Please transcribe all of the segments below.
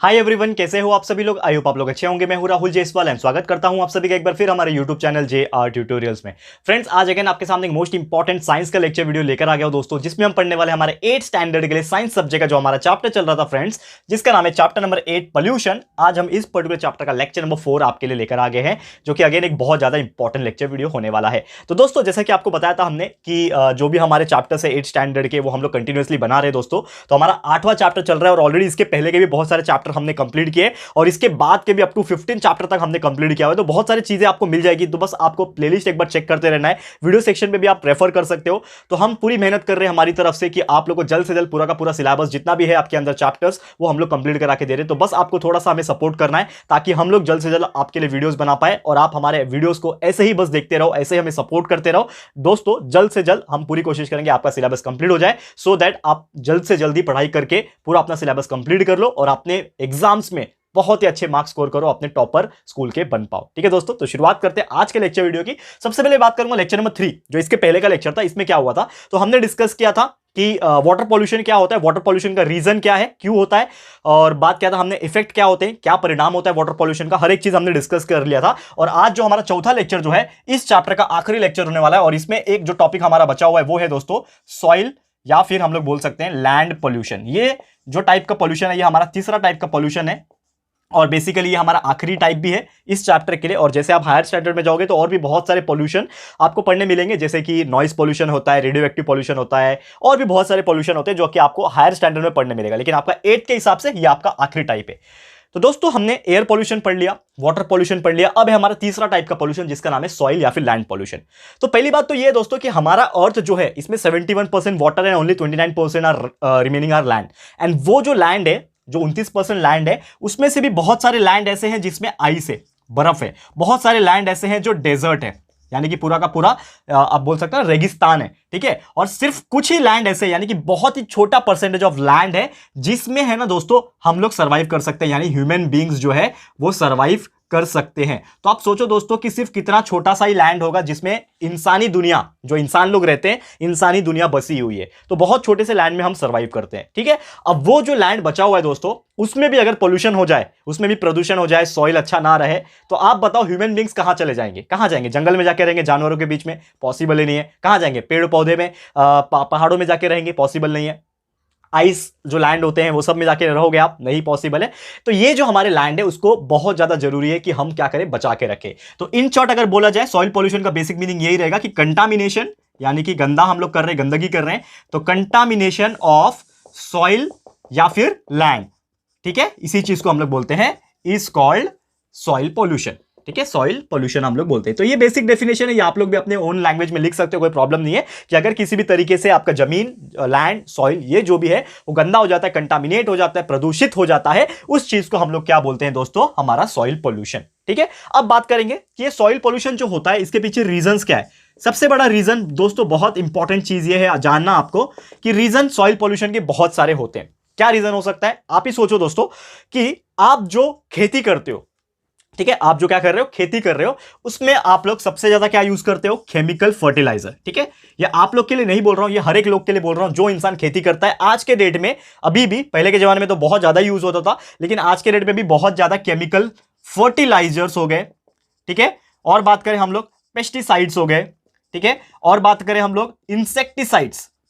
Hi everyone, कैसे हो आप सभी लोग। आई होप आप लोग अच्छे होंगे। मैं हूं राहुल जयसवाल एंड स्वागत करता हूं आप सभी का एक बार फिर हमारे यूट्यूब चैनल JR ट्यूटोरियल्स में। फ्रेंड्स, आज अगेन आपके सामने एक मोस्ट इंपॉर्टेंट साइंस का लेक्चर वीडियो लेकर आ गया हूं दोस्तों, जिसमें हम पढ़ने वाले हमारे 8th स्टैंडर्ड के लिए साइंस सब्जेक्ट का जो हमारा चैप्टर चल रहा था फ्रेंड्स, जिसका नाम है चैप्टर नंबर 8 पॉल्यूशन। आज हम इस पर्टिकुलर चैप्टर का लेक्चर नंबर 4 आपके लिए लेकर आ गए हैं, जो कि अगेन एक बहुत ज्यादा इंपॉर्टेंट लेक्चर वीडियो होने वाला है। तो दोस्तों, जैसा कि आपको बताया था हमने कि जो भी हमारे चैप्टर है 8th स्टैंडर्ड के, वो हम लोग कंटिन्यूअसली बना रहे हैं दोस्तों। तो हमारा 8वां चैप्टर चल रहा है और ऑलरेडी इसके पहले के भी बहुत सारे चैप्टर हमने कंप्लीट किए और इसके बाद के भी अप टू 15 चैप्टर तक हमने कंप्लीट किया हुआ है। तो बहुत सारी चीजें आपको मिल जाएगी। तो बस आपको प्लेलिस्ट एक बार चेक करते रहना है, वीडियो सेक्शन में भी आप रेफर कर सकते हो। तो हम पूरी मेहनत कर रहे हैं हमारी तरफ से कि आप लोग को जल्द से जल्द पूरा का पूरा सिलेबस जितना भी है आपके अंदर चैप्टर्स, वो हम लोग कंप्लीट करा के दे रहे हैं। तो बस आपको थोड़ा सा हमें सपोर्ट करना है ताकि हम लोग जल्द से जल्द आपके लिए वीडियोस बना पाए और आप हमारे वीडियोस को ऐसे ही बस देखते रहो, ऐसे ही हमें सपोर्ट करते रहो दोस्तों। जल्द से जल्द हम पूरी कोशिश करेंगे आपका सिलेबस कंप्लीट हो जाए, सो दैट आप जल्द से जल्दी पढ़ाई करके पूरा अपना सिलेबस कंप्लीट कर लो और अपने एग्जाम्स में बहुत ही अच्छे मार्क्स स्कोर करो, अपने टॉपर स्कूल के बन पाओ। ठीक है दोस्तों, तो शुरुआत करते हैं आज के लेक्चर वीडियो की। सबसे पहले बात करूंगा लेक्चर नंबर 3, जो इसके पहले का लेक्चर था। इसमें क्या हुआ था, तो हमने डिस्कस किया था कि वाटर पॉल्यूशन क्या होता है, वाटर पॉल्यूशन का रीजन क्या है, क्यों होता है, और बात क्या था हमने, इफेक्ट क्या होते हैं, क्या परिणाम होता है वाटर पॉल्यूशन का, हर एक चीज हमने डिस्कस कर लिया था। और आज जो हमारा चौथा लेक्चर जो है, इस चैप्टर का आखिरी लेक्चर होने वाला है और इसमें एक जो टॉपिक हमारा बचा हुआ है वो है दोस्तों सॉइल, या फिर हम लोग बोल सकते हैं लैंड पॉल्यूशन। ये जो टाइप का पॉल्यूशन है, ये हमारा तीसरा टाइप का पॉल्यूशन है और बेसिकली ये हमारा आखिरी टाइप भी है इस चैप्टर के लिए। और जैसे आप हायर स्टैंडर्ड में जाओगे तो और भी बहुत सारे पॉल्यूशन आपको पढ़ने मिलेंगे, जैसे कि नॉइस पॉल्यूशन होता है, रेडियो एक्टिव पॉल्यूशन होता है, और भी बहुत सारे पॉल्यूशन होते हैं जो कि आपको हायर स्टैंडर्ड में पढ़ने मिलेगा। लेकिन आपका 8 के हिसाब से ये आपका आखिरी टाइप है। तो दोस्तों, हमने एयर पॉल्यूशन पढ़ लिया, वाटर पॉल्यूशन पढ़ लिया, अब है हमारा तीसरा टाइप का पॉल्यूशन जिसका नाम है सॉइल या फिर लैंड पॉल्यूशन। तो पहली बात तो ये है दोस्तों कि हमारा अर्थ जो है, इसमें 71% वाटर है, only 29% are remaining are land. And वो जो लैंड है, जो 29% लैंड है, उसमें से भी बहुत सारे लैंड ऐसे हैं जिसमें आइस है, बर्फ है। बहुत सारे लैंड ऐसे हैं जो डेजर्ट है, यानी कि पूरा का पूरा आप बोल सकते हैं रेगिस्तान है। ठीक है, और सिर्फ कुछ ही लैंड ऐसे, यानी कि बहुत ही छोटा परसेंटेज ऑफ लैंड है जिसमें है ना दोस्तों हम लोग सर्वाइव कर सकते हैं, यानी ह्यूमन बींग्स जो है वो सर्वाइव कर सकते हैं। तो आप सोचो दोस्तों कि सिर्फ कितना छोटा सा ही लैंड होगा जिसमें इंसानी दुनिया, जो इंसान लोग रहते हैं, इंसानी दुनिया बसी हुई है। तो बहुत छोटे से लैंड में हम सर्वाइव करते हैं। ठीक है, अब वो जो लैंड बचा हुआ है दोस्तों, उसमें भी अगर पोल्यूशन हो जाए, उसमें भी प्रदूषण हो जाए, सॉइल अच्छा ना रहे, तो आप बताओ ह्यूमन बींग्स कहां चले जाएंगे, कहां जाएंगे? जंगल में जाके रहेंगे, जानवरों के बीच में? पॉसिबल ही नहीं है। कहां जाएंगे? पेड़ पौधे में, पहाड़ों में जाके रहेंगे? पॉसिबल नहीं है। आइस जो लैंड होते हैं वो सब में जाके रहोगे आप? नहीं पॉसिबल है। तो ये जो हमारे लैंड है उसको बहुत ज्यादा जरूरी है कि हम क्या करें, बचा के रखें। तो इन शॉर्ट अगर बोला जाए, सॉइल पॉल्यूशन का बेसिक मीनिंग यही रहेगा कि कंटामिनेशन, यानी कि गंदा हम लोग कर रहे हैं, गंदगी कर रहे हैं, तो कंटामिनेशन ऑफ सॉइल या फिर लैंड। ठीक है, इसी चीज को हम लोग बोलते हैं इज कॉल्ड सॉइल पॉल्यूशन। ठीक है, सॉइल पॉल्यूशन हम लोग बोलते हैं। तो ये बेसिक डेफिनेशन है, ये आप लोग भी अपने ओन लैंग्वेज में लिख सकते हो, कोई प्रॉब्लम नहीं है। कि अगर किसी भी तरीके से आपका जमीन, लैंड, सॉइल, ये जो भी है वो गंदा हो जाता है, कंटामिनेट हो जाता है, प्रदूषित हो जाता है, उस चीज को हम लोग क्या बोलते हैं दोस्तों? हमारा सॉइल पॉल्यूशन। ठीक है, अब बात करेंगे कि ये सॉइल पॉल्यूशन जो होता है इसके पीछे रीजंस क्या है। सबसे बड़ा रीजन दोस्तों, बहुत इंपॉर्टेंट चीज ये है जानना आपको कि रीजन सॉइल पॉल्यूशन के बहुत सारे होते हैं। क्या रीजन हो सकता है? आप ही सोचो दोस्तों कि आप जो खेती करते हो, ठीक है, आप जो क्या कर रहे हो, खेती कर रहे हो, उसमें आप लोग सबसे ज्यादा क्या यूज करते हो? Chemical fertiliser. ठीक है, ये आप लोग के लिए नहीं बोल रहा हूं, ये हर एक लोग के लिए बोल रहा हूं जो इंसान खेती करता है। आज के डेट में, अभी भी, पहले के जमाने में तो बहुत ज्यादा यूज होता था, लेकिन आज के डेट में भी बहुत ज्यादा केमिकल फर्टिलाइजर्स हो गए। ठीक है, और बात करें हम लोग पेस्टिसाइड्स हो गए। ठीक है, और बात करें हम लोग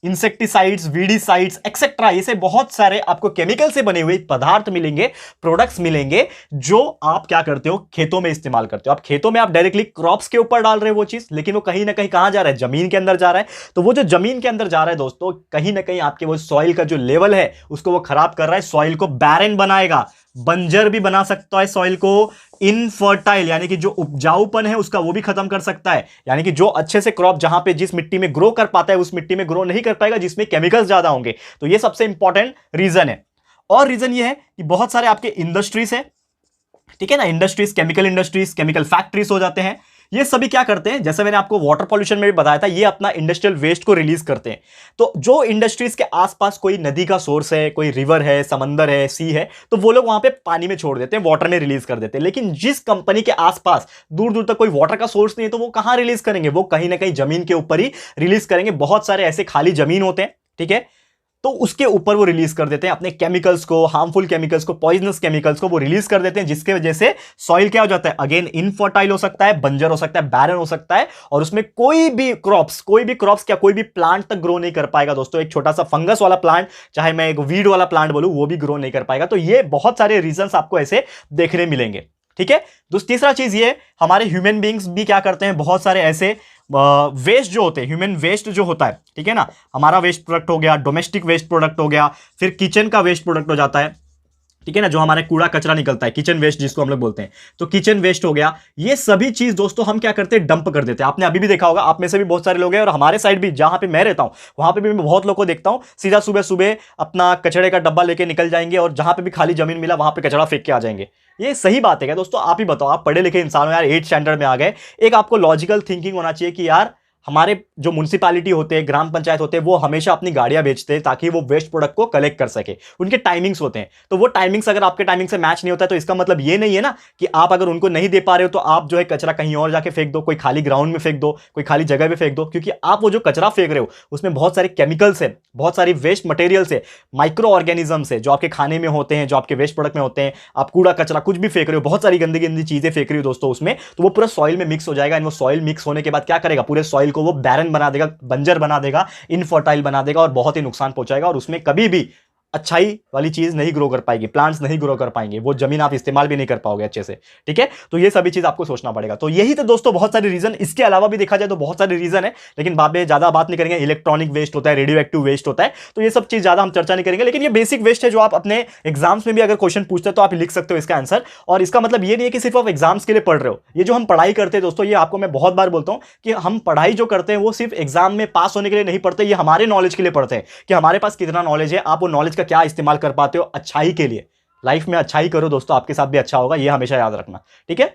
इंसेक्टिसाइड्स, वीडीसाइड्स एक्सेट्रा, ऐसे बहुत सारे आपको केमिकल से बने हुए पदार्थ मिलेंगे, प्रोडक्ट्स मिलेंगे, जो आप क्या करते हो, खेतों में इस्तेमाल करते हो। आप खेतों में आप डायरेक्टली क्रॉप्स के ऊपर डाल रहे हो वो चीज, लेकिन वो कहीं ना कहीं कहां जा रहा है? जमीन के अंदर जा रहा है। तो वो जो जमीन के अंदर जा रहा है दोस्तों, कहीं ना कहीं आपके वो सॉइल का जो लेवल है उसको वो खराब कर रहा है, सॉइल को बैरन बनाएगा, बंजर भी बना सकता है सॉइल को, इनफर्टाइल, यानी कि जो उपजाऊपन है उसका वो भी खत्म कर सकता है। यानी कि जो अच्छे से क्रॉप जहां पे जिस मिट्टी में ग्रो कर पाता है उस मिट्टी में ग्रो नहीं कर पाएगा जिसमें केमिकल्स ज्यादा होंगे। तो ये सबसे इंपॉर्टेंट रीजन है। और रीजन ये है कि बहुत सारे आपके इंडस्ट्रीज है, ठीक है ना, industries, chemical industries, chemical factories हो जाते हैं। ये सभी क्या करते हैं, जैसे मैंने आपको वाटर पॉल्यूशन में भी बताया था, ये अपना इंडस्ट्रियल वेस्ट को रिलीज करते हैं। तो जो इंडस्ट्रीज के आसपास कोई नदी का सोर्स है, कोई रिवर है, समंदर है, सी है, तो वो लोग वहां पे पानी में छोड़ देते हैं, वाटर में रिलीज कर देते हैं। लेकिन जिस कंपनी के आसपास दूर दूर तक कोई वाटर का सोर्स नहीं है, तो वो कहां रिलीज करेंगे? वो कहीं ना कहीं जमीन के ऊपर ही रिलीज करेंगे। बहुत सारे ऐसे खाली जमीन होते हैं, ठीक है, तो उसके ऊपर वो रिलीज कर देते हैं अपने केमिकल्स को, हार्मफुल केमिकल्स को, पॉइजनस केमिकल्स को वो रिलीज कर देते हैं, जिसके वजह से सॉइल क्या हो जाता है, अगेन इनफर्टाइल हो सकता है, बंजर हो सकता है, बैरन हो सकता है, और उसमें कोई भी क्रॉप्स क्या कोई भी प्लांट तक ग्रो नहीं कर पाएगा दोस्तों। एक छोटा सा फंगस वाला प्लांट, चाहे मैं एक वीड वाला प्लांट बोलूं, वो भी ग्रो नहीं कर पाएगा। तो ये बहुत सारे रीजंस आपको ऐसे देखने मिलेंगे, ठीक है। तीसरा चीज ये, हमारे ह्यूमन बींग्स भी क्या करते हैं, बहुत सारे ऐसे वेस्ट जो होते हैं, ह्यूमन वेस्ट जो होता है, ठीक है ना, हमारा वेस्ट प्रोडक्ट हो गया, डोमेस्टिक वेस्ट प्रोडक्ट हो गया, फिर किचन का वेस्ट प्रोडक्ट हो जाता है, ठीक है ना, जो हमारे कूड़ा कचरा निकलता है, किचन वेस्ट जिसको हम लोग बोलते हैं, तो किचन वेस्ट हो गया। ये सभी चीज दोस्तों हम क्या करते हैं, डंप कर देते हैं। आपने अभी भी देखा होगा, आप में से भी बहुत सारे लोग हैं, और हमारे साइड भी जहां पे मैं रहता हूं वहां पे भी मैं बहुत लोगों को देखता हूं, सीधा सुबह सुबह अपना कचड़े का डब्बा लेके निकल जाएंगे, और जहां पे भी खाली जमीन मिला वहां पे कचरा फेंक के आ जाएंगे। ये सही बात है क्या दोस्तों? आप ही बताओ, आप पढ़े लिखे इंसान हो यार, 8th स्टैंडर्ड में आ गए, एक आपको लॉजिकल थिंकिंग होना चाहिए कि यार हमारे जो म्युनिसिपैलिटी होते हैं, ग्राम पंचायत होते हैं, वो हमेशा अपनी गाड़ियां बेचते हैं ताकि वो वेस्ट प्रोडक्ट को कलेक्ट कर सके। उनके टाइमिंग्स होते हैं, तो वो टाइमिंग्स अगर आपके टाइमिंग से मैच नहीं होता है, तो इसका मतलब ये नहीं है ना कि आप अगर उनको नहीं दे पा रहे हो तो आप जो है कचरा कहीं और जाके फेंक दो, कोई खाली ग्राउंड में फेंक दो, कोई खाली जगह पे फेंक दो, क्योंकि आप वो जो कचरा फेंक रहे हो उसमें बहुत सारे केमिकल्स है, बहुत सारी वेस्ट मटेरियल्स है, माइक्रो ऑर्गेनिजम्स है, जो आपके खाने में होते हैं, जो आपके वेस्ट प्रोडक्ट में होते हैं। आप कूड़ा कचरा कुछ भी फेंक रहे हो, बहुत सारी गंदी गंदी चीजें फेंक रही हो दोस्तों उसमें, तो वो पूरा सॉइल में मिक्स हो जाएगा। वो सॉइल मिक्स होने के बाद क्या करेगा, पूरे सॉइल को वो बैरन बना देगा, बंजर बना देगा, इनफर्टाइल बना देगा, और बहुत ही नुकसान पहुंचाएगा, और उसमें कभी भी अच्छाई वाली चीज नहीं ग्रो कर पाएगी, प्लांट्स नहीं ग्रो कर पाएंगे, वो जमीन आप इस्तेमाल भी नहीं कर पाओगे अच्छे से, ठीक है। तो ये सभी चीज आपको सोचना पड़ेगा। तो यही तो दोस्तों बहुत सारे रीजन, इसके अलावा भी देखा जाए तो बहुत सारे रीजन है, लेकिन बाद में ज्यादा बात नहीं करेंगे। इलेक्ट्रॉनिक वेस्ट होता है, रेडियो एक्टिव वेस्ट होता है, तो ये सब चीज ज्यादा हम चर्चा नहीं करेंगे। लेकिन ये बेसिक वेस्ट है जो आप अपने एग्जाम्स में भी अगर क्वेश्चन पूछते हैं तो आप लिख सकते हो इसका आंसर। और इसका मतलब ये नहीं है कि सिर्फ आप एग्जाम्स के लिए पढ़ रहे हो। ये जो हम पढ़ाई करते हैं दोस्तों, ये आपको मैं बहुत बार बोलता हूं कि हम पढ़ाई जो करते हैं वो सिर्फ एग्जाम में पास होने के लिए नहीं पढ़ते, ये हमारे नॉलेज के लिए पढ़ते हैं कि हमारे पास कितना नॉलेज है, आप वो नॉलेज का क्या इस्तेमाल कर पाते हो अच्छाई के लिए। लाइफ में अच्छाई करो दोस्तों, आपके साथ भी अच्छा होगा, ये हमेशा याद रखना, ठीक है।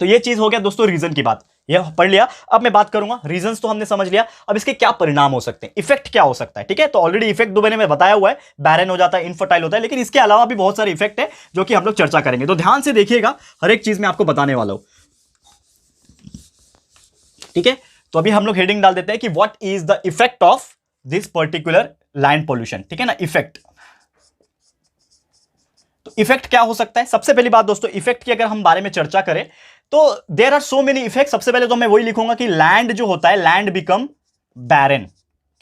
तो ये चीज हो गया दोस्तों रीजन की बात, ये पढ़ लिया। अब मैं बात करूंगा, रीजंस तो हमने समझ लिया, अब इसके क्या परिणाम हो सकते हैं, इफेक्ट क्या हो सकता है, ठीक है। तो ऑलरेडी इफेक्ट दो मैंने बताया हुआ है, बैरन हो जाता है, इनफर्टाइल होता है, लेकिन इसके अलावा भी बहुत सारे इफेक्ट है जो कि हम लोग चर्चा करेंगे। तो ध्यान से देखिएगा, हर एक चीज मैं आपको बताने वाला हूं, ठीक है। तो अभी हम लोग हेडिंग डाल देते हैं कि what is the effect of this particular land pollution, ठीक है ना, इफेक्ट। तो इफेक्ट क्या हो सकता है? सबसे पहली बात दोस्तों, इफेक्ट की अगर हम बारे में चर्चा करें तो there are so many effect. सबसे पहले तो मैं वही लिखूंगा कि लैंड जो होता है, लैंड बिकम बैरन।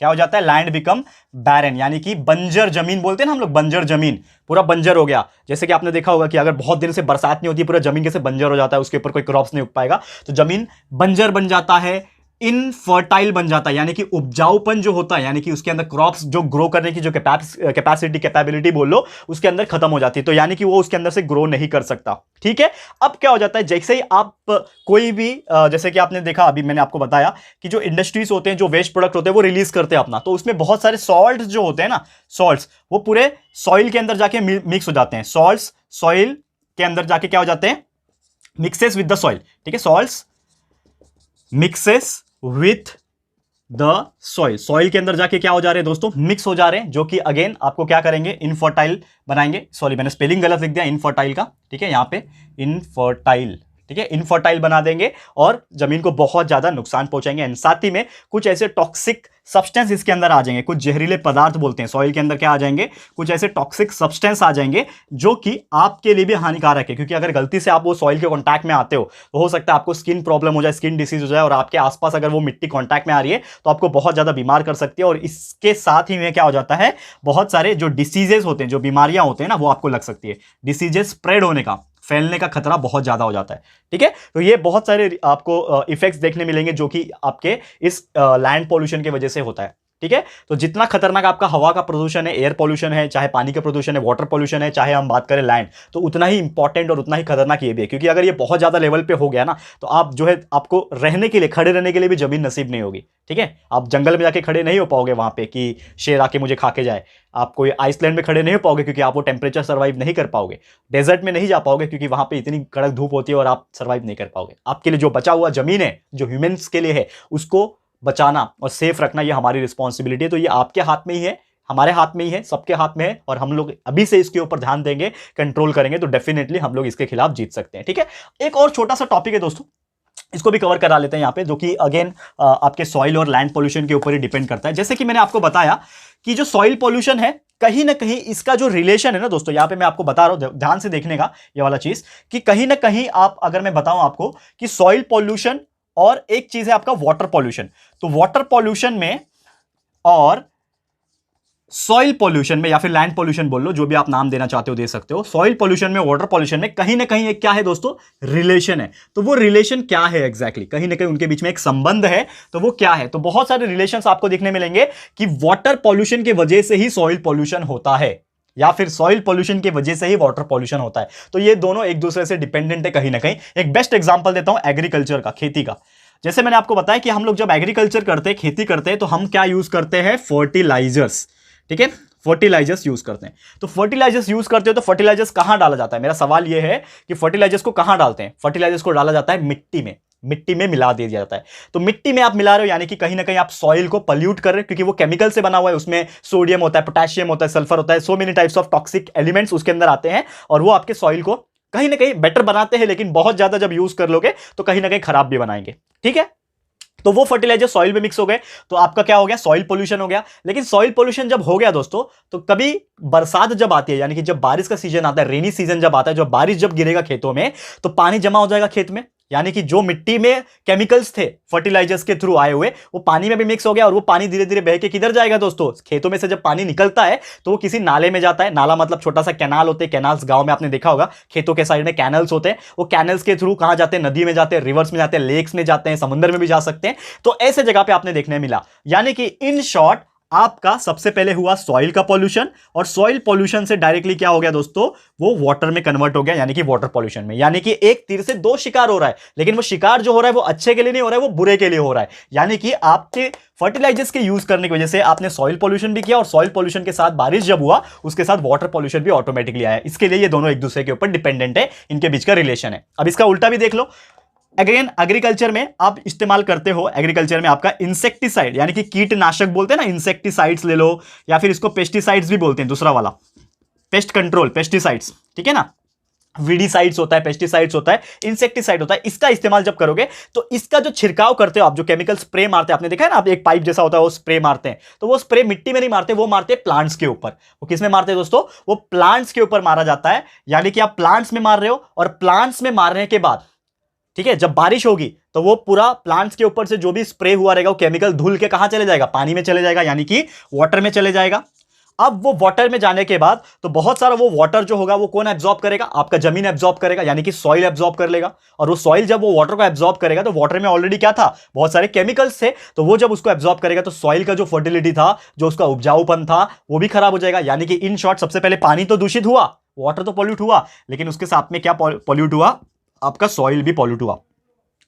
क्या हो जाता है? लैंड बिकम बैरन, यानी कि बंजर जमीन बोलते हैं ना हम लोग, बंजर जमीन, पूरा बंजर हो गया। जैसे कि आपने देखा होगा कि अगर बहुत दिन से बरसात नहीं होती, पूरा जमीन कैसे बंजर हो जाता है, उसके ऊपर कोई क्रॉप्स नहीं उग पाएगा, तो जमीन बंजर बन जाता है, इनफर्टाइल बन जाता है, यानी कि उपजाऊपन जो होता है, यानी कि उसके अंदर क्रॉप्स जो ग्रो करने की जो कैपेबिलिटी बोल लो, उसके अंदर खत्म हो जाती है, तो यानी कि वो उसके अंदर से ग्रो नहीं कर सकता, ठीक है। अब क्या हो जाता है, जैसे ही आप कोई भी जैसे कि आपने देखा, अभी मैंने आपको बताया कि जो इंडस्ट्रीज होते हैं, जो वेस्ट प्रोडक्ट होते हैं, वो रिलीज करते हैं अपना, तो उसमें बहुत सारे सॉल्ट जो होते हैं ना, सॉल्ट्स, वो पूरे सॉइल के अंदर जाके मिक्स हो जाते हैं। सॉल्ट्स सॉइल के अंदर जाके क्या हो जाते हैं, मिक्सेस विद द सॉइल, ठीक है। Salts mixes with the soil, soil के अंदर जाके क्या हो जा रहे हैं दोस्तों, मिक्स हो जा रहे हैं, जो कि अगेन आपको क्या करेंगे, इनफर्टाइल बनाएंगे। सॉरी मैंने स्पेलिंग गलत लिख दिया इनफर्टाइल का, ठीक है, यहां पे इनफर्टाइल, ठीक है, इनफर्टाइल बना देंगे और जमीन को बहुत ज्यादा नुकसान पहुंचाएंगे। एंड साथ ही में कुछ ऐसे टॉक्सिक सब्सटेंस इसके अंदर आ जाएंगे, कुछ जहरीले पदार्थ बोलते हैं, सॉइल के अंदर क्या आ जाएंगे, कुछ ऐसे टॉक्सिक सब्सटेंस आ जाएंगे जो कि आपके लिए भी हानिकारक है, क्योंकि अगर गलती से आप वो सॉइल के कांटेक्ट में आते हो तो हो सकता है आपको स्किन प्रॉब्लम हो जाए, स्किन डिसीज हो जाए, और आपके आसपास अगर वो मिट्टी कांटेक्ट में आ रही है तो आपको बहुत ज्यादा बीमार कर सकती है। और इसके साथ ही में क्या हो जाता है, बहुत सारे जो डिसीजेस होते हैं, जो बीमारियां होते हैं ना, वो आपको लग सकती है। डिसीजेस स्प्रेड होने का, फैलने का खतरा बहुत ज्यादा हो जाता है, ठीक है। तो ये बहुत सारे आपको इफेक्ट्स देखने मिलेंगे जो कि आपके इस लैंड पॉल्यूशन की वजह से होता है, ठीक है। तो जितना खतरनाक आपका हवा का प्रदूषण है, एयर पॉल्यूशन है, चाहे पानी का प्रदूषण है, वाटर पॉल्यूशन है, चाहे हम बात करें लैंड, तो उतना ही इंपॉर्टेंट और उतना ही खतरनाक ये भी है, क्योंकि अगर ये बहुत ज्यादा लेवल पे हो गया ना, तो आप जो है, आपको रहने के लिए, खड़े रहने के लिए भी जमीन नसीब नहीं होगी, ठीक है। आप जंगल में जाके खड़े नहीं हो पाओगे वहां पे कि शेर आके मुझे खा के जाए। आप कोई आइसलैंड में खड़े नहीं हो पाओगे क्योंकि आप वो टेम्परेचर सर्वाइव नहीं कर पाओगे। डेजर्ट में नहीं जा पाओगे क्योंकि वहां पे इतनी कड़क धूप होती है और आप सर्वाइव नहीं कर पाओगे। आपके लिए जो बचा हुआ जमीन है, जो ह्यूमंस के लिए है, उसको बचाना और सेफ रखना, ये हमारी रिस्पॉन्सिबिलिटी है। तो ये आपके हाथ में ही है, हमारे हाथ में ही है, सबके हाथ में है, और हम लोग अभी से इसके ऊपर ध्यान देंगे, कंट्रोल करेंगे, तो डेफिनेटली हम लोग इसके खिलाफ जीत सकते हैं, ठीक है। एक और छोटा सा टॉपिक है दोस्तों, इसको भी कवर करा लेते हैं यहां पे, जो कि अगेन आपके सॉइल और लैंड पॉल्यूशन के ऊपर ही डिपेंड करता है। जैसे कि मैंने आपको बताया कि जो सॉइल पॉल्यूशन है कहीं ना कहीं इसका जो रिलेशन है ना दोस्तों, यहां पे मैं आपको बता रहा हूं, ध्यान से देखने का ये वाला चीज, कि कहीं ना कहीं आप अगर मैं बताऊं आपको कि सॉइल पॉल्यूशन और एक चीज है आपका वाटर पॉल्यूशन, तो वाटर पॉल्यूशन में और सॉइल पॉल्यूशन में या फिर लैंड पॉल्यूशन बोल लो, जो भी आप नाम देना चाहते हो दे सकते हो, सॉइल पॉल्यूशन में वाटर पॉल्यूशन में कहीं ना कहीं एक क्या है दोस्तों, रिलेशन है। तो वो रिलेशन क्या है एग्जैक्टली, कहीं ना कहीं उनके बीच में एक संबंध है, तो वो क्या है? तो बहुत सारे रिलेशंस आपको देखने मिलेंगे कि वाटर पॉल्यूशन की वजह से ही सॉइल पॉल्यूशन होता है या फिर सॉइल पॉल्यूशन की वजह से ही वाटर पॉल्यूशन होता है। तो ये दोनों एक दूसरे से डिपेंडेंट है कहीं ना कहीं। एक बेस्ट एग्जांपल देता हूं एग्रीकल्चर का, खेती का। जैसे मैंने आपको बताया कि हम लोग जब एग्रीकल्चर करते हैं, खेती करते हैं, तो हम क्या यूज करते हैं? फर्टिलाइजर्स। ठीक है, फर्टिलाइजर्स यूज करते हैं। तो फर्टिलाइजर्स यूज करते हो तो फर्टिलाइजर्स कहां डाला जाता है? मेरा सवाल यह है कि फर्टिलाइजर्स को कहां डालते हैं? फर्टिलाइजर्स को डाला जाता है मिट्टी में, मिट्टी में मिला दिया जाता है। तो मिट्टी में आप मिला रहे हो यानी कि कहीं ना कहीं आप सॉइल को पल्यूट कर रहे हो, क्योंकि वो केमिकल से बना हुआ है, उसमें सोडियम होता है, पोटेशियम होता है, सल्फर होता है, so many types of toxic elements उसके अंदर आते हैं और वो आपके सॉइल को कहीं ना कहीं बेटर बनाते हैं, लेकिन बहुत ज्यादा जब यूज कर लोगे तो कहीं ना कहीं खराब भी बनाएंगे। ठीक है, तो वो फर्टिलाइजर सॉइल में मिक्स हो गए तो आपका क्या हो गया? सॉइल पोल्यूशन हो गया। लेकिन सॉइल पोल्यूशन जब हो गया दोस्तों, तो कभी बरसात जब आती है, यानी कि जब बारिश का सीजन आता है, रेनी सीजन जब आता है, जब बारिश जब गिरेगा खेतों में, तो पानी जमा हो जाएगा खेत में, यानी कि जो मिट्टी में केमिकल्स थे फर्टिलाइजर्स के थ्रू आए हुए, वो पानी में भी मिक्स हो गया और वो पानी धीरे धीरे बह के किधर जाएगा दोस्तों? खेतों में से जब पानी निकलता है तो वो किसी नाले में जाता है। नाला मतलब छोटा सा कैनाल होते हैं, कैनाल्स गांव में आपने देखा होगा, खेतों के साइड में कैनल्स होते हैं। वो कैनल्स के थ्रू कहां जाते हैं? नदी में जाते हैं, रिवर्स में जाते हैं, लेक्स में जाते हैं, समुद्र में भी जा सकते हैं। तो ऐसे जगह पे आपने देखने मिला, यानी कि इन शॉर्ट आपका सबसे पहले हुआ सॉइल का पॉल्यूशन, और सॉइल पॉल्यूशन से डायरेक्टली क्या हो गया दोस्तों? वो वाटर में कन्वर्ट हो गया, यानी कि वाटर पॉल्यूशन में। यानी कि एक तीर से दो शिकार हो रहा है, लेकिन वो शिकार जो हो रहा है वो अच्छे के लिए नहीं हो रहा है, वो बुरे के लिए हो रहा है। यानी कि आपके फर्टिलाइजर्स के यूज करने की वजह से आपने सॉइल पॉल्यूशन भी किया, और सॉइल पॉल्यूशन के साथ बारिश जब हुआ उसके साथ वाटर पॉल्यूशन भी ऑटोमेटिकली आया। इसके लिए ये दोनों एक दूसरे के ऊपर डिपेंडेंट है, इनके बीच का रिलेशन है। अब इसका उल्टा भी देख लो। अगेन एग्रीकल्चर में आप इस्तेमाल करते हो, एग्रीकल्चर में आपका इंसेक्टिसाइड यानी कि कीटनाशक बोलते हैं ना, इंसेक्टिसाइड्स ले लो, या फिर इसको पेस्टिसाइड्स भी बोलते हैं, दूसरा वाला पेस्ट कंट्रोल, पेस्टिसाइड्स। ठीक है ना, वीडीसाइड्स होता है, पेस्टिसाइड्स होता है, इंसेक्टिसाइड होता है। इसका इस्तेमाल जब करोगे तो इसका जो छिड़काव करते हो आप, जो केमिकल स्प्रे मारते हैं, आपने देखा है ना, आप एक पाइप जैसा होता है वो स्प्रे मारते हैं, तो वो स्प्रे मिट्टी में नहीं मारते, वो मारते प्लांट्स के ऊपर। वो किस में मारते हैं दोस्तों? वो प्लांट्स के ऊपर मारा जाता है। यानी कि आप प्लांट्स में मार रहे हो, और प्लांट्स में मारने के बाद, ठीक है, जब बारिश होगी तो वो पूरा प्लांट्स के ऊपर से जो भी स्प्रे हुआ रहेगा वो केमिकल धुल के कहां चले जाएगा? पानी में चले जाएगा, यानी कि वाटर में चले जाएगा। अब वो वाटर में जाने के बाद तो बहुत सारा वो वाटर जो होगा वो कौन एब्जॉर्ब करेगा? आपका जमीन एब्जॉर्ब करेगा, यानी कि सॉइल एब्जॉर्ब कर लेगा। और वो सॉइल जब वो वाटर को एब्जॉर्ब करेगा तो वाटर में ऑलरेडी क्या था? बहुत सारे केमिकल्स थे। तो वो जब उसको एब्जॉर्ब करेगा तो सॉइल का जो फर्टिलिटी था, जो उसका उपजाऊपन था, वो भी खराब हो जाएगा। यानी कि इन शॉर्ट सबसे पहले पानी तो दूषित हुआ, वाटर तो पॉल्यूट हुआ, लेकिन उसके साथ में क्या पॉल्यूट हुआ? आपका सॉइल भी पॉल्यूट हुआ।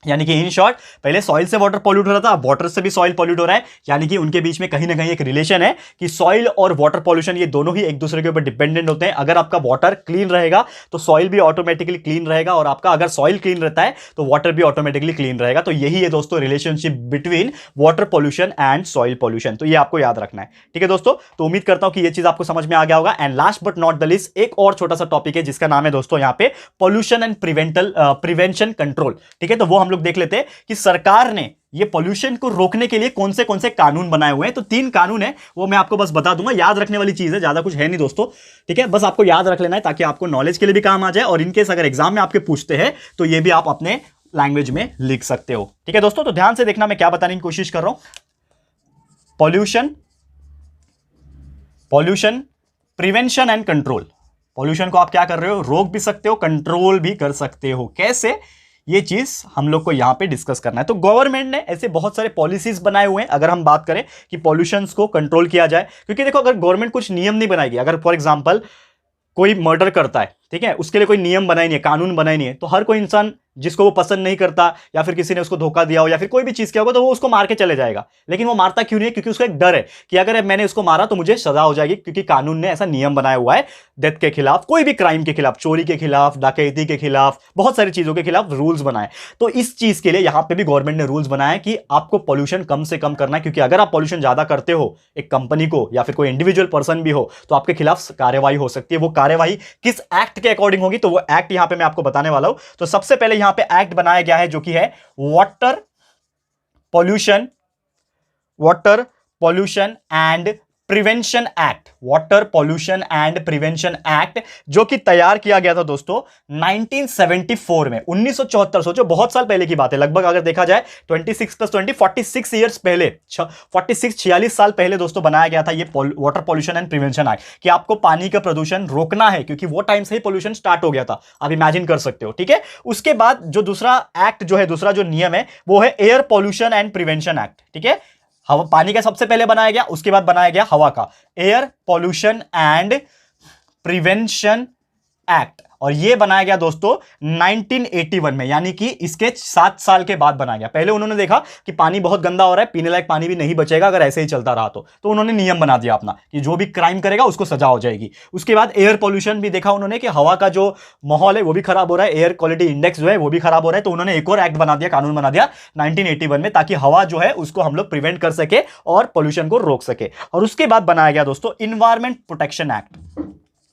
यानी कि इन शॉर्ट पहले सॉइल से वाटर पॉल्यूट हो रहा था, वाटर से भी सॉइल पॉल्यूट हो रहा है। यानी कि उनके बीच में कहीं ना कहीं एक रिलेशन है कि सॉइल और वाटर पॉल्यूशन ये दोनों ही एक दूसरे के ऊपर डिपेंडेंट होते हैं। अगर आपका वाटर क्लीन रहेगा तो सॉइल भी ऑटोमेटिकली क्लीन रहेगा, और आपका अगर सॉइल क्लीन रहता है तो वाटर भी ऑटोमेटिकली क्लीन रहेगा। तो यही है दोस्तों relationship between water pollution and soil pollution. तो ये आपको याद रखना है। ठीक है दोस्तों, तो उम्मीद करता हूं कि ये चीज आपको समझ में आ गया होगा। And last but not the least एक और छोटा सा टॉपिक है जिसका नाम है दोस्तों यहाँ पे पॉल्यूशन एंड प्रिवेंशन कंट्रोल। ठीक है, तो वो हम लोग देख लेते हैं कि सरकार ने ये पॉल्यूशन को रोकने के लिए कौन से कानून बनाए हुए हैं। तो 3 कानून है, वो मैं आपको बस बता दूंगा, याद रखने वाली चीज है, ज्यादा कुछ है नहीं दोस्तों। ठीक है, बस आपको याद रख लेना है ताकि आपको नॉलेज के लिए भी काम आ जाए, और इनकेस अगर एग्जाम में आपके पूछते हैं तो ये भी आप अपने लैंग्वेज में लिख सकते हो। ठीक है दोस्तों, तो ध्यान से देखना मैं क्या बताने की कोशिश कर रहा हूं। Pollution prevention and control. Pollution को आप क्या कर रहे हो? रोक भी सकते हो, कंट्रोल भी कर सकते हो। कैसे? ये चीज हम लोग को यहां पे डिस्कस करना है। तो गवर्नमेंट ने ऐसे बहुत सारे पॉलिसीज बनाए हुए हैं, अगर हम बात करें कि पॉल्यूशन को कंट्रोल किया जाए। क्योंकि देखो, अगर गवर्नमेंट कुछ नियम नहीं बनाएगी, अगर फॉर एग्जांपल कोई मर्डर करता है, ठीक है, उसके लिए कोई नियम बनाई नहीं है, कानून बनाई नहीं है, तो हर कोई इंसान जिसको वो पसंद नहीं करता, या फिर किसी ने उसको धोखा दिया हो, या फिर कोई भी चीज किया होगा, तो वो उसको मार के चले जाएगा। लेकिन वो मारता क्यों नहीं है? क्योंकि उसको एक डर है कि अगर मैंने उसको मारा तो मुझे सजा हो जाएगी, क्योंकि कानून ने ऐसा नियम बनाया हुआ है डेथ के खिलाफ, कोई भी क्राइम के खिलाफ, चोरी के खिलाफ, डकैती के खिलाफ, बहुत सारी चीजों के खिलाफ रूल्स बनाए। तो इस चीज के लिए यहां पे भी गवर्नमेंट ने रूल्स बनाए कि आपको पॉल्यूशन कम से कम करना है, क्योंकि अगर आप पॉल्यूशन ज्यादा करते हो एक कंपनी को, या फिर कोई इंडिविजुअल पर्सन भी हो, तो आपके खिलाफ कार्रवाई हो सकती है। वो कार्रवाई किस एक्ट के अकॉर्डिंग होगी, तो वो एक्ट यहां पे मैं आपको बताने वाला हूं। तो सबसे पहले यहां पे एक्ट बनाया गया है जो कि है water pollution and prevention act, water pollution and prevention act, जो कि तैयार किया गया था दोस्तों 1974 में, 1974। सोचो बहुत साल पहले की बात है, लगभग अगर देखा जाए 26 + 20 46 ईयर्स पहले, 46 साल पहले दोस्तों बनाया गया था ये water pollution and prevention act, कि आपको पानी का प्रदूषण रोकना है, क्योंकि वो टाइम से ही पॉल्यूशन स्टार्ट हो गया था, आप इमेजिन कर सकते हो। ठीक है, उसके बाद जो दूसरा एक्ट जो है, दूसरा जो नियम है वो है air pollution and prevention act. ठीक है, हवा पानी का सबसे पहले बनाया गया, उसके बाद बनाया गया हवा का, air pollution and prevention act, और यह बनाया गया दोस्तों 1981 में, यानी कि इसके 7 साल के बाद बनाया गया। पहले उन्होंने देखा कि पानी बहुत गंदा हो रहा है, पीने लायक पानी भी नहीं बचेगा अगर ऐसे ही चलता रहा तो उन्होंने नियम बना दिया अपना कि जो भी क्राइम करेगा उसको सजा हो जाएगी। उसके बाद एयर पॉल्यूशन भी देखा उन्होंने कि हवा का जो माहौल है वो भी खराब हो रहा है, एयर क्वालिटी इंडेक्स जो है वो भी खराब हो रहा है, तो उन्होंने एक और एक्ट बना दिया, कानून बना दिया 1981 में, ताकि हवा जो है उसको हम लोग प्रिवेंट कर सके और पॉल्यूशन को रोक सके। और उसके बाद बनाया गया दोस्तों इन्वायरमेंट प्रोटेक्शन एक्ट।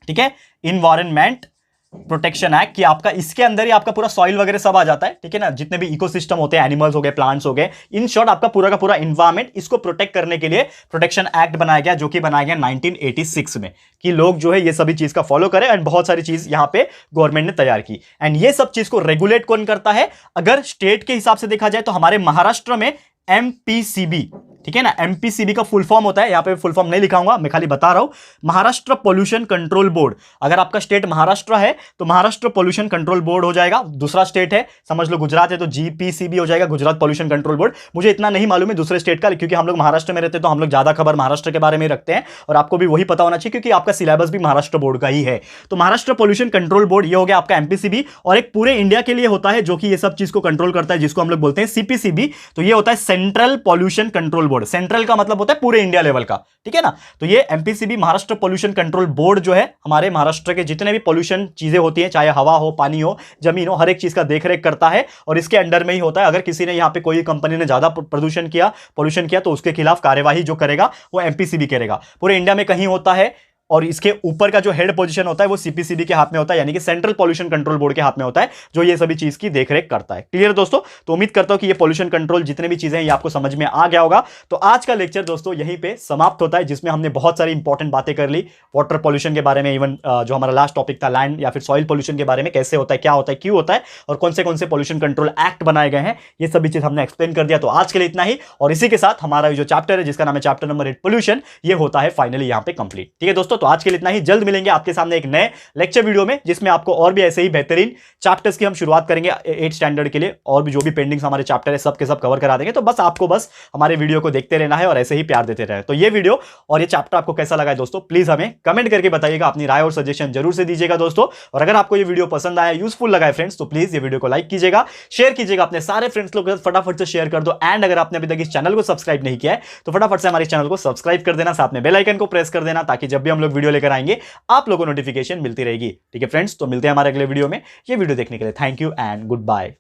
ठीक है, इन्वायरमेंट प्रोटेक्शन एक्ट, कि आपका इसके अंदर ही आपका पूरा सॉइल वगैरह सब आ जाता है। ठीक है ना, जितने भी इकोसिस्टम होते हैं, एनिमल्स हो गए, प्लांट्स हो गए, इन शॉर्ट आपका पूरा का पूरा इन्वायरमेंट, इसको प्रोटेक्ट करने के लिए प्रोटेक्शन एक्ट बनाया गया, जो कि बनाया गया 1986 में, कि लोग जो है ये सभी चीज का फॉलो करें, एंड बहुत सारी चीज यहां पे गवर्नमेंट ने तैयार की। एंड ये सब चीज को रेगुलेट कौन करता है? अगर स्टेट के हिसाब से देखा जाए तो हमारे महाराष्ट्र में एमपीसीबी, ठीक है ना, एमपीसीबी का फुल फॉर्म होता है, यहां पे फुल फॉर्म नहीं लिखाऊंगा, मैं खाली बता रहा हूं, महाराष्ट्र पोल्यूशन कंट्रोल बोर्ड। अगर आपका स्टेट महाराष्ट्र है तो महाराष्ट्र पोल्यूशन कंट्रोल बोर्ड हो जाएगा। दूसरा स्टेट है, समझ लो गुजरात है, तो जीपीसीबी हो जाएगा, गुजरात पोल्यूशन कंट्रोल बोर्ड। मुझे इतना नहीं मालूम है दूसरे स्टेट का, क्योंकि हम लोग महाराष्ट्र में रहते हैं तो हम लोग ज्यादा खबर महाराष्ट्र के बारे में रखते हैं, और आपको भी वही पता होना चाहिए क्योंकि आपका सिलेबस भी महाराष्ट्र बोर्ड का ही है। तो महाराष्ट्र पोल्यूशन कंट्रोल बोर्ड ये हो गया आपका एमपीसीबी, और एक पूरे इंडिया के लिए होता है जो कि ये सब चीज को कंट्रोल करता है, जिसको हम लोग बोलते हैं सीपीसीबी। तो ये होता है central pollution control board. Central का मतलब होता है पूरे इंडिया लेवल का। ठीक है ना, तो ये MPCB Maharashtra pollution control board जो है, हमारे महाराष्ट्र के जितने भी पोल्यूशन चीजें होती हैं, चाहे हवा हो, पानी हो, जमीन हो, हर एक चीज का देखरेख करता है, और इसके अंडर में ही होता है। अगर किसी ने यहां पे कोई कंपनी ने ज्यादा प्रदूषण किया, पोल्यूशन किया, तो उसके खिलाफ कार्यवाही जो करेगा वो एमपीसीबी करेगा। पूरे इंडिया में कहीं होता है, और इसके ऊपर का जो हेड पोजीशन होता है वो सीपीसीबी के हाथ में होता है, यानी कि सेंट्रल पोल्यूशन कंट्रोल बोर्ड के हाथ में होता है, जो ये सभी चीज की देखरेख करता है। क्लियर दोस्तों? तो उम्मीद करता हूं कि ये पोल्यूशन कंट्रोल जितने भी चीजें हैं ये आपको समझ में आ गया होगा। तो आज का लेक्चर दोस्तों यहीं पे समाप्त होता है, जिसमें हमने बहुत सारी इंपॉर्टेंट बातें कर ली, वाटर पोल्यूशन के बारे में, इवन जो हमारा लास्ट टॉपिक था लैंड या फिर सॉइल पोल्यूशन के बारे में, कैसे होता है, क्या होता है, क्यों होता है, और कौन से पोल्यूशन कंट्रोल एक्ट बनाए गए हैं, ये सभी चीज हमने एक्सप्लेन कर दिया। तो आज के लिए इतना ही, और इसी के साथ हमारा जो चैप्टर है जिसका नाम है चैप्टर नंबर 8 पोल्यूशन, ये होता है फाइनली यहाँ पे कंप्लीट। ठीक है दोस्तों, तो आज के लिए इतना ही। जल्द मिलेंगे आपके सामने एक नए लेक्चर वीडियो में, जिसमें आपको और भी ऐसे ही बेहतरीन चैप्टर्स की हम शुरुआत करेंगे 8 स्टैंडर्ड के लिए, और भी जो भी पेंडिंग्स हमारे चैप्टर है सब के सब कवर करा देंगे। तो बस आपको हमारे वीडियो को देखते रहना है और ऐसे ही प्यार देते रहे। तो ये वीडियो और ये चैप्टर आपको कैसा लगा है दोस्तों, प्लीज हमें कमेंट करके बताइएगा, अपनी राय और सजेशन जरूर से दीजिएगा दोस्तों। और अगर आपको ये वीडियो पसंद आया, यूजफुल लगा है फ्रेंड्स, तो प्लीज ये वीडियो को लाइक कीजिएगा, शेयर कीजिएगा अपने सारे फ्रेंड्स लोग के साथ, फटाफट से शेयर कर दो। एंड अगर आपने अभी तक इस चैनल को सब्सक्राइब नहीं किया है तो फटाफट से हमारे चैनल को सब्सक्राइब कर देना, साथ में बेल आइकन को प्रेस कर देना, ताकि जब भी हम लोग वीडियो लेकर आएंगे आप लोगों को नोटिफिकेशन मिलती रहेगी। ठीक है फ्रेंड्स, तो मिलते हैं हमारे अगले वीडियो में। ये वीडियो देखने के लिए thank you and good bye.